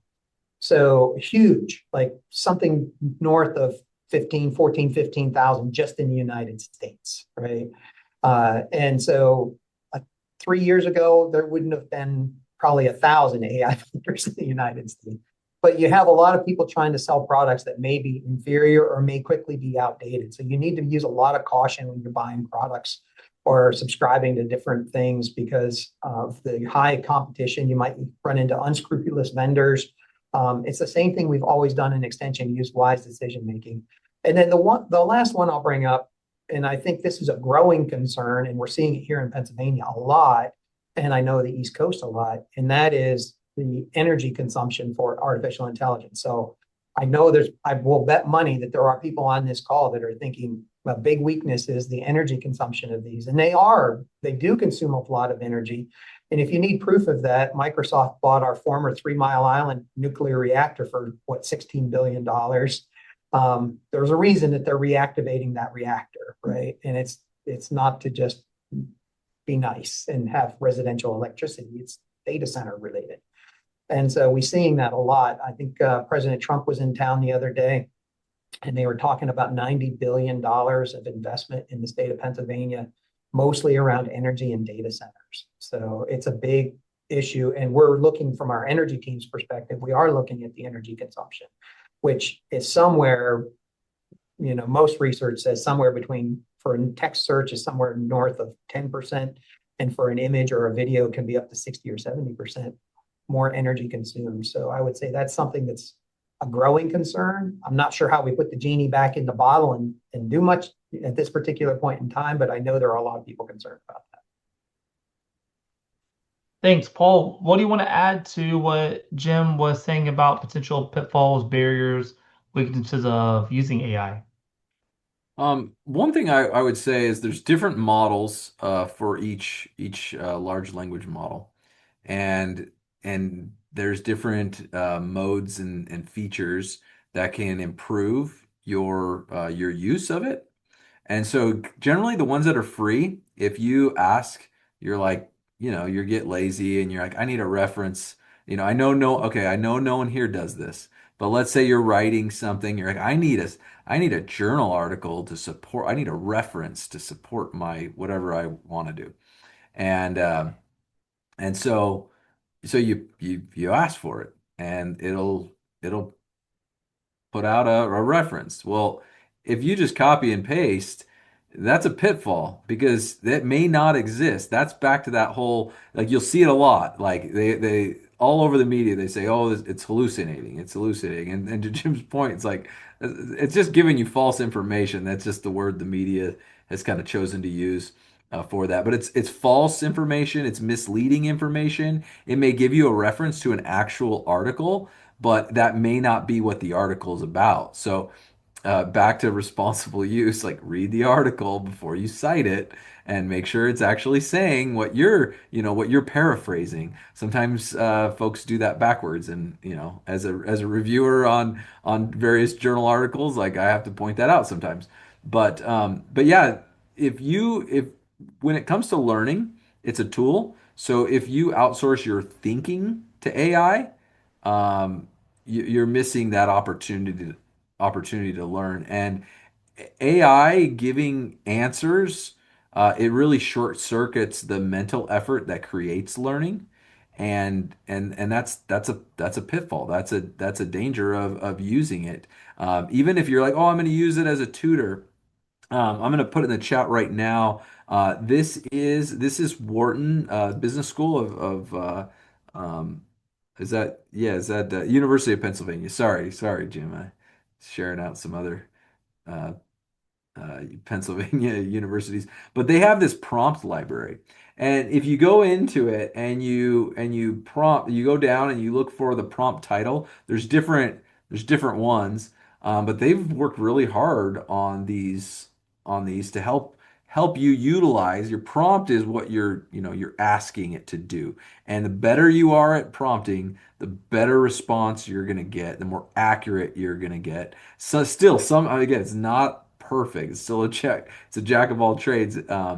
So huge, like something north of 15,000 just in the United States, right? And so 3 years ago, there wouldn't have been probably 1,000 AI vendors in the United States. But you have a lot of people trying to sell products that may be inferior or may quickly be outdated. So you need to use a lot of caution when you're buying products or subscribing to different things because of the high competition. You might run into unscrupulous vendors. It's the same thing we've always done in extension: use wise decision making. And then the last one I'll bring up, and I think this is a growing concern, and we're seeing it here in Pennsylvania a lot, and I know the East Coast a lot, and that is the energy consumption for artificial intelligence. So I know I will bet money that there are people on this call that are thinking a big weakness is the energy consumption of these. And they do consume a lot of energy. And if you need proof of that, Microsoft bought our former 3 Mile Island nuclear reactor for what, $16 billion. There's a reason that they're reactivating that reactor, right? And it's not to just be nice and have residential electricity. It's data center related. And so we're seeing that a lot. I think President Trump was in town the other day, and they were talking about $90 billion of investment in the state of Pennsylvania, mostly around energy and data centers. So it's a big issue. And we're looking from our energy team's perspective, we are looking at the energy consumption, which is somewhere, most research says somewhere between, for a text search, is somewhere north of 10%. And for an image or a video can be up to 60 or 70% more energy consumed. So I would say that's something that's a growing concern. I'm not sure how we put the genie back in the bottle and do much at this particular point in time, but I know there are a lot of people concerned about that. Thanks, Paul. What do you want to add to what Jim was saying about potential pitfalls, barriers, weaknesses of using AI? One thing I would say is there's different models for each large language model, and there's different modes and features that can improve your use of it. And so generally the ones that are free, if you ask, you're like, you get lazy and you're like, I need a reference. I know okay, I know no one here does this. But let's say you're writing something, you're like, I need a journal article to support, I need a reference to support my whatever I want to do. And so you ask for it and it'll put out a reference. Well, if you just copy and paste, that's a pitfall because that may not exist. That's back to that whole, like you'll see it a lot. Like they all over the media, they say, oh, it's hallucinating. It's hallucinating. And to Jim's point, it's like, it's just giving you false information. That's just the word the media has kind of chosen to use for that. But it's false information. It's misleading information. It may give you a reference to an actual article, but that may not be what the article is about. So back to responsible use, like read the article before you cite it and make sure it's actually saying what you're paraphrasing. Sometimes folks do that backwards, and as a reviewer on various journal articles, like I have to point that out sometimes. But yeah, if when it comes to learning, it's a tool. So if you outsource your thinking to AI, you're missing that opportunity to learn. And AI giving answers, it really short circuits the mental effort that creates learning. And that's a pitfall. That's a danger of using it. Even if you're like, oh, I'm going to use it as a tutor. I'm going to put it in the chat right now. This is Wharton Business School um, is that University of Pennsylvania? Sorry, Jim. I sharing out some other uh, Pennsylvania universities, but they have this prompt library. And if you go into it and you go down and you look for the prompt title, there's different ones, but they've worked really hard on these to help you utilize your prompt is what you're asking it to do. And the better you are at prompting, the better response you're going to get, the more accurate you're going to get. So still, again, it's not perfect. It's still it's a jack of all trades. There's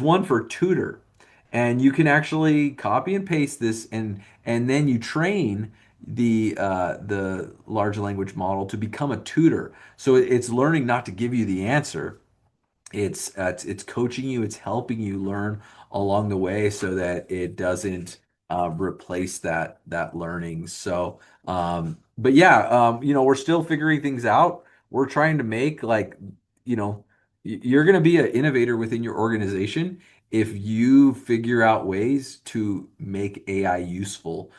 one for tutor, and you can actually copy and paste this, and then you train the large language model to become a tutor. So it's learning not to give you the answer, it's coaching you, it's helping you learn along the way so that it doesn't replace that learning. So, but yeah, we're still figuring things out. We're trying to make like, you're going to be an innovator within your organization if you figure out ways to make AI useful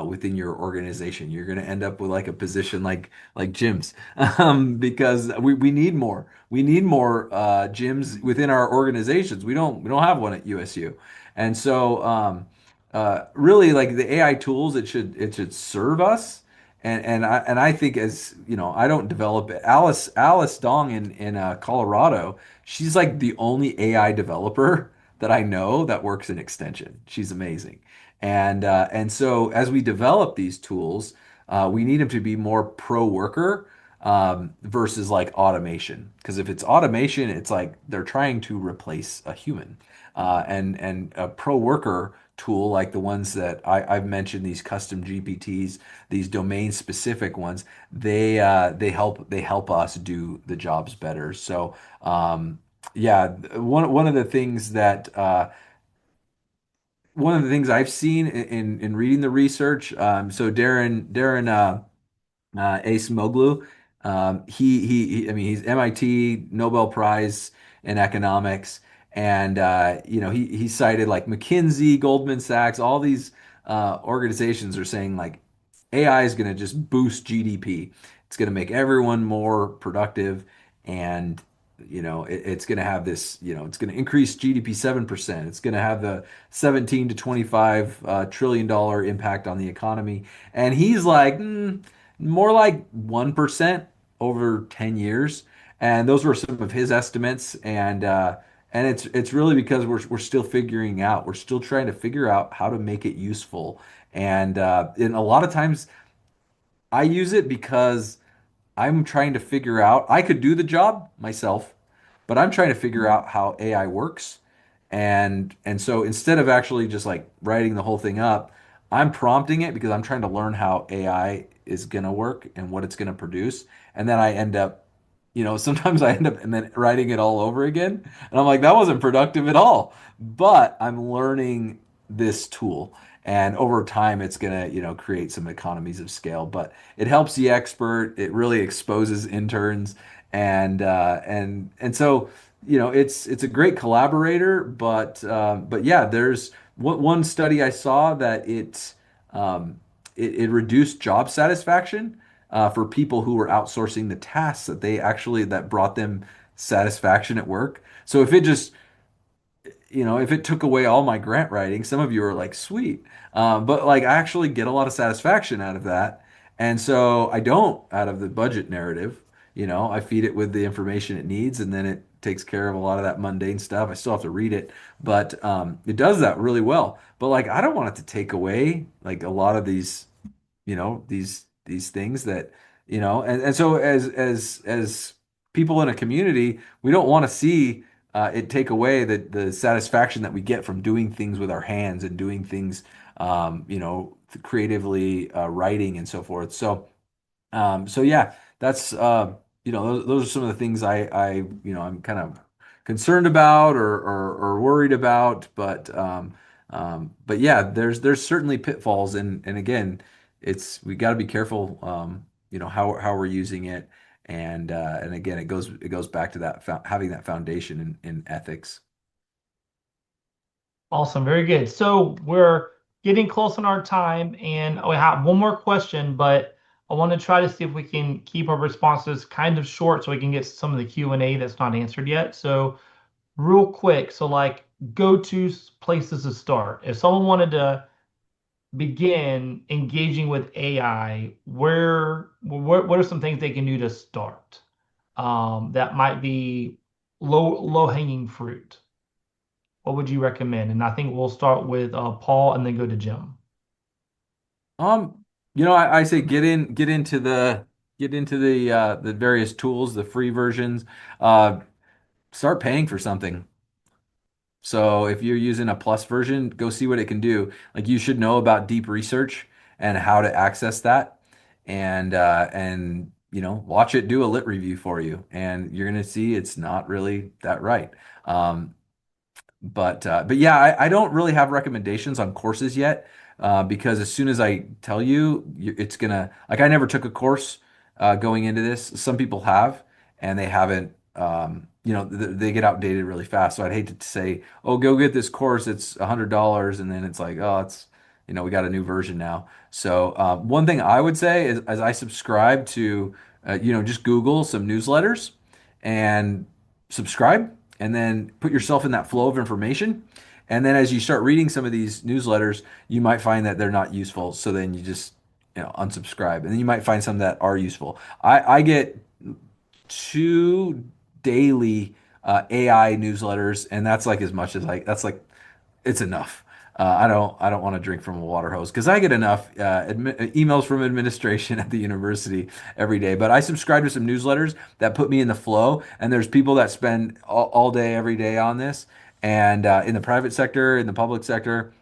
within your organization. You're going to end up with like a position like Jim's, because we need more. We need more gyms within our organizations. We don't have one at USU, and so really like the AI tools, it should serve us. And I think, as you know, I don't develop it. Alice Dong in Colorado, she's like the only AI developer that I know that works in extension. She's amazing. And so as we develop these tools, we need them to be more pro worker versus like automation. Because if it's automation, it's like they're trying to replace a human. And a pro worker tool like the ones that I've mentioned, these custom GPTs, these domain specific ones, they help us do the jobs better. So yeah, one of the things I've seen in reading the research. So Darren Ace Moglu. I mean, he's MIT Nobel Prize in economics, and he cited like McKinsey, Goldman Sachs, all these organizations are saying like AI is going to just boost GDP. It's going to make everyone more productive, and it's going to have this. It's going to increase GDP 7%. It's going to have the 17 to 25 trillion dollar impact on the economy, and he's like. More like 1% over 10 years. And those were some of his estimates. And it's really because we're still figuring out, we're still trying to figure out how to make it useful. And a lot of times I use it because I'm trying to figure out, I could do the job myself, but I'm trying to figure out how AI works. And so instead of actually just like writing the whole thing up, I'm prompting it because I'm trying to learn how AI is going to work and what it's going to produce. And then I end up, sometimes I end up and then writing it all over again. And I'm like, that wasn't productive at all. But I'm learning this tool. And over time, it's going to, create some economies of scale. But it helps the expert. It really exposes interns. And so, it's a great collaborator. But yeah, there's one study I saw that it reduced job satisfaction for people who were outsourcing the tasks that brought them satisfaction at work. So if it took away all my grant writing, some of you are like, sweet. But like, I actually get a lot of satisfaction out of that. And so I don't out of the budget narrative. I feed it with the information it needs, and then it takes care of a lot of that mundane stuff. I still have to read it, but it does that really well. But like, I don't want it to take away like a lot of these things that, and so as people in a community, we don't want to see it take away the satisfaction that we get from doing things with our hands and doing things, creatively, writing and so forth. So yeah, that's those are some of the things I'm kind of concerned about or worried about, but yeah, there's certainly pitfalls, and again, we got to be careful, how we're using it, And again, it goes back to that having that foundation in ethics. Awesome, very good. So we're getting close on our time, and we have one more question, but I want to try to see if we can keep our responses kind of short so we can get some of the Q&A that's not answered yet. So real quick, so like go-to places to start. If someone wanted to begin engaging with AI, what are some things they can do to start? That might be low hanging fruit. What would you recommend? And I think we'll start with Paul and then go to Jim. Um, I say get into the various tools, the free versions. Uh, Start paying for something. So if you're using a plus version, go see what it can do. Like you should know about deep research and how to access that, and watch it do a lit review for you, and you're gonna see it's not really that right. Um, but yeah, I don't really have recommendations on courses yet, because as soon as I tell you, it's gonna like I never took a course going into this. Some people have, and they haven't. They get outdated really fast. So I'd hate to say, oh, go get this course. It's $100, and then it's like, oh, we got a new version now. So one thing I would say is, as I subscribe to, just Google some newsletters and subscribe and then put yourself in that flow of information. And then as you start reading some of these newsletters, you might find that they're not useful. So then you just, unsubscribe. And then you might find some that are useful. I get 2 daily AI newsletters, and that's like as much as that's like it's enough. I don't want to drink from a water hose because I get enough emails from administration at the university every day. But I subscribe to some newsletters that put me in the flow, and there's people that spend all day every day on this, and in the private sector, in the public sector,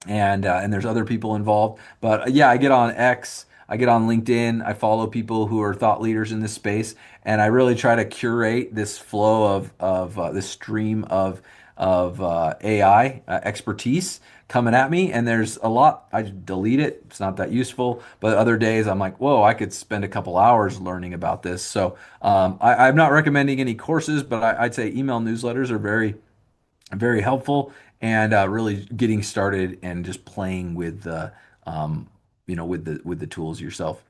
and there's other people involved. But yeah, I get on X, I get on LinkedIn, I follow people who are thought leaders in this space, and I really try to curate this flow of this stream of AI expertise coming at me. And there's a lot. I just delete it. It's not that useful. But other days I'm like, whoa, I could spend a couple hours learning about this. So I'm not recommending any courses, but I'd say email newsletters are very helpful, and really getting started and just playing with the with the tools yourself.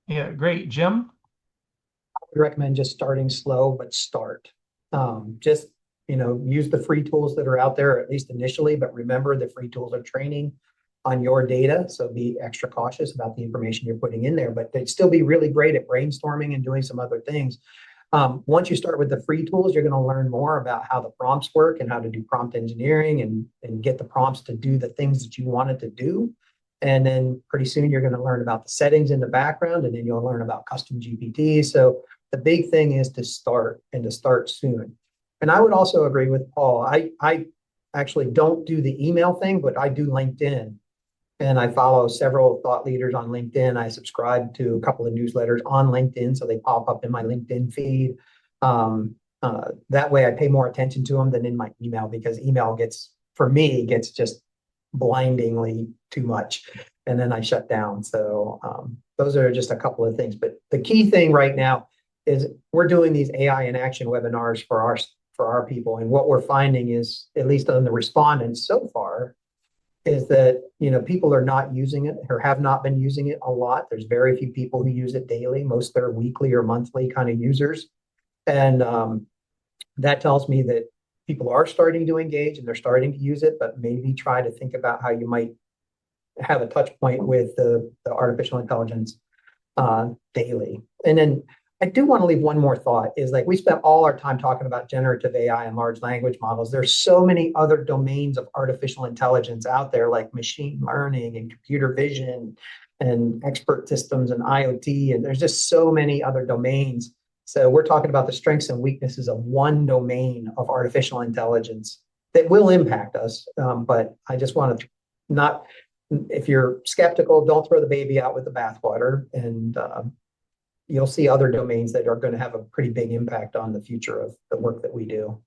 Yeah, great. Jim? Would recommend just starting slow, but start. Just, use the free tools that are out there, at least initially, but remember the free tools are training on your data. So be extra cautious about the information you're putting in there, but they'd still be really great at brainstorming and doing some other things. Once you start with the free tools, you're going to learn more about how the prompts work and how to do prompt engineering and get the prompts to do the things that you want it to do. And then pretty soon you're going to learn about the settings in the background, and then you'll learn about custom GPT. So the big thing is to start and to start soon. And I would also agree with Paul. I actually don't do the email thing, but I do LinkedIn. And I follow several thought leaders on LinkedIn. I subscribe to a couple of newsletters on LinkedIn, so they pop up in my LinkedIn feed. That way I pay more attention to them than in my email, because email for me, gets just blindingly too much. And then I shut down. So those are just a couple of things. But the key thing right now is we're doing these AI in action webinars for our people. And what we're finding is, at least on the respondents so far, is that people are not using it or have not been using it a lot. There's very few people who use it daily. Most are weekly or monthly kind of users. And that tells me that people are starting to engage and they're starting to use it, but maybe try to think about how you might have a touch point with the artificial intelligence daily. And then I do want to leave one more thought, is like, we spent all our time talking about generative AI and large language models. There's so many other domains of artificial intelligence out there, like machine learning and computer vision and expert systems and IoT. And there's just so many other domains. So we're talking about the strengths and weaknesses of one domain of artificial intelligence that will impact us. But I just want to not, if you're skeptical, don't throw the baby out with the bathwater. And you'll see other domains that are going to have a pretty big impact on the future of the work that we do.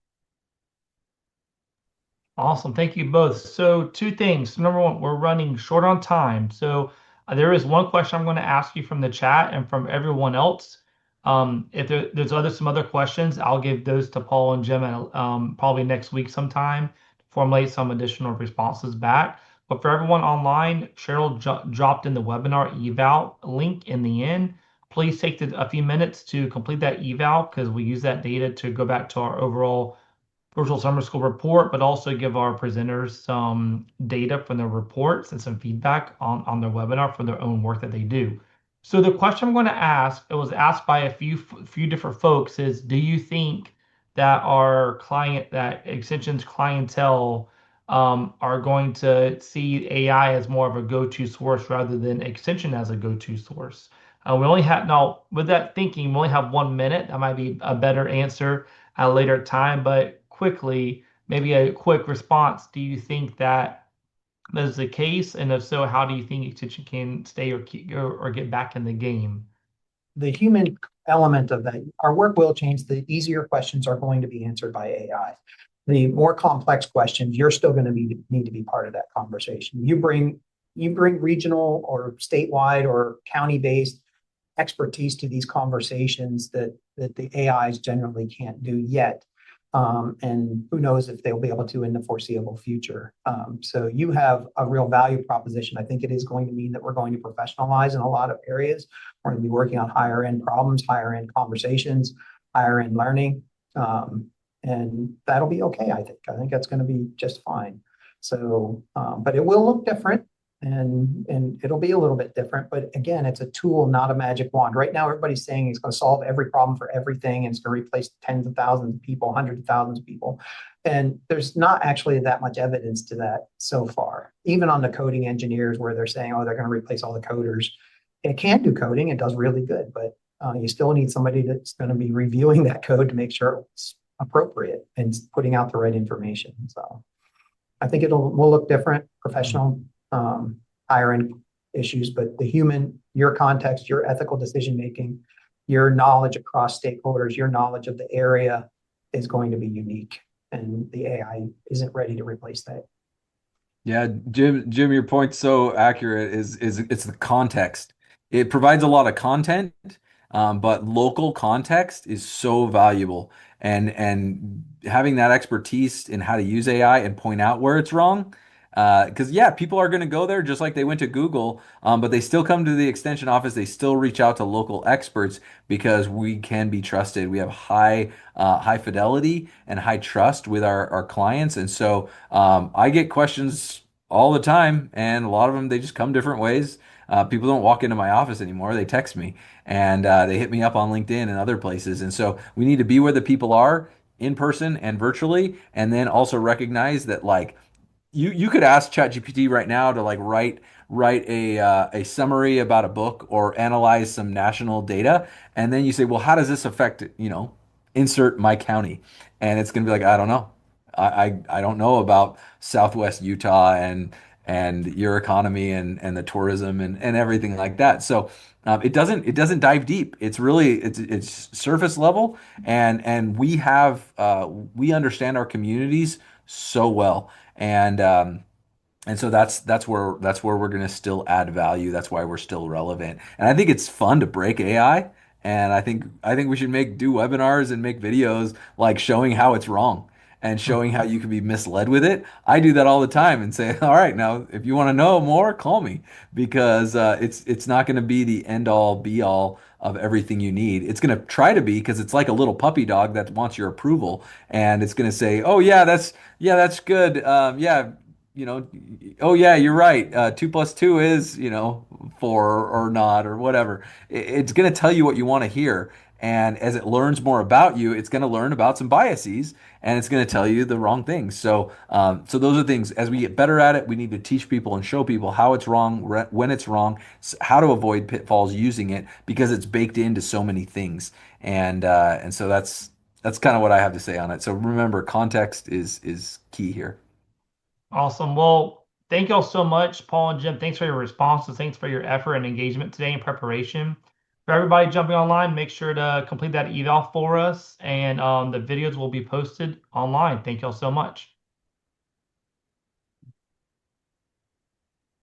Awesome. Thank you both. So two things. Number one, we're running short on time. So There is one question I'm going to ask you from the chat and from everyone else. If there's some other questions, I'll give those to Paul and Jim and probably next week sometime to formulate some additional responses back. But for everyone online, Cheryl dropped in the webinar eval link in the end. Please take a few minutes to complete that eval because we use that data to go back to our overall virtual summer school report, but also give our presenters some data from their reports and some feedback on their webinar for their own work that they do. So the question I'm going to ask, it was asked by a few different folks, is do you think that that Extension's clientele are going to see AI as more of a go-to source rather than Extension as a go-to source? We only have now with that thinking, we only have 1 minute. That might be a better answer at a later time, but quickly, maybe a quick response. Do you think that is the case? And if so, how do you think Extension can stay or get back in the game? The human element of that, our work will change. The easier questions are going to be answered by AI. The more complex questions, you're still going to need to be part of that conversation. You bring regional or statewide or county-based expertise to these conversations that the AIs generally can't do yet. And who knows if they'll be able to in the foreseeable future. So you have a real value proposition. I think it is going to mean that we're going to professionalize in a lot of areas. We're going to be working on higher end problems, higher end conversations, higher end learning. And that'll be okay, I think. I think that's going to be just fine. So, but it will look different. And it'll be a little bit different, but again, it's a tool, not a magic wand. Right now, everybody's saying it's going to solve every problem for everything, and it's going to replace tens of thousands of people, hundreds of thousands of people. And there's not actually that much evidence to that so far. Even on the coding engineers, where they're saying, oh, they're going to replace all the coders. It can do coding, it does really good, but you still need somebody that's going to be reviewing that code to make sure it's appropriate and putting out the right information. So I think will look different, professional. Higher end issues, but the human, your context, your ethical decision making, your knowledge across stakeholders, your knowledge of the area is going to be unique, and the AI isn't ready to replace that. Yeah, Jim, your point's so accurate. Is it's the context. It provides a lot of content, but local context is so valuable, and having that expertise in how to use AI and point out where it's wrong. Because yeah, people are going to go there just like they went to Google, but they still come to the extension office. They still reach out to local experts because we can be trusted. We have high fidelity and high trust with our clients, and so I get questions all the time, and a lot of them they just come different ways. People don't walk into my office anymore; they text me and they hit me up on LinkedIn and other places. And so we need to be where the people are in person and virtually, and then also recognize that like you could ask ChatGPT right now to like write a summary about a book or analyze some national data, and then you say, well, how does this affect, insert my county, and it's gonna be like, I don't know, I don't know about Southwest Utah and your economy and the tourism and everything like that. So it doesn't dive deep. It's surface level, and we understand our communities so well. And so that's where we're going to still add value. That's why we're still relevant. And I think it's fun to break AI. And I think we should do webinars and make videos like showing how it's wrong and showing how you can be misled with it. I do that all the time and say, all right, now if you want to know more, call me because it's not going to be the end all be all of everything you need. It's going to try to be because it's like a little puppy dog that wants your approval, and it's going to say, oh yeah, that's good. Yeah, oh yeah, you're right. 2 + 2 is, four or not or whatever. It's going to tell you what you want to hear. And as it learns more about you, it's going to learn about some biases and it's going to tell you the wrong things. So those are things as we get better at it, we need to teach people and show people how it's wrong, when it's wrong, how to avoid pitfalls using it because it's baked into so many things. And so that's kind of what I have to say on it. So remember, context is key here. Awesome. Well, thank y'all so much, Paul and Jim. Thanks for your responses. Thanks for your effort and engagement today in preparation. For everybody jumping online, make sure to complete that eval for us, and the videos will be posted online. Thank y'all so much.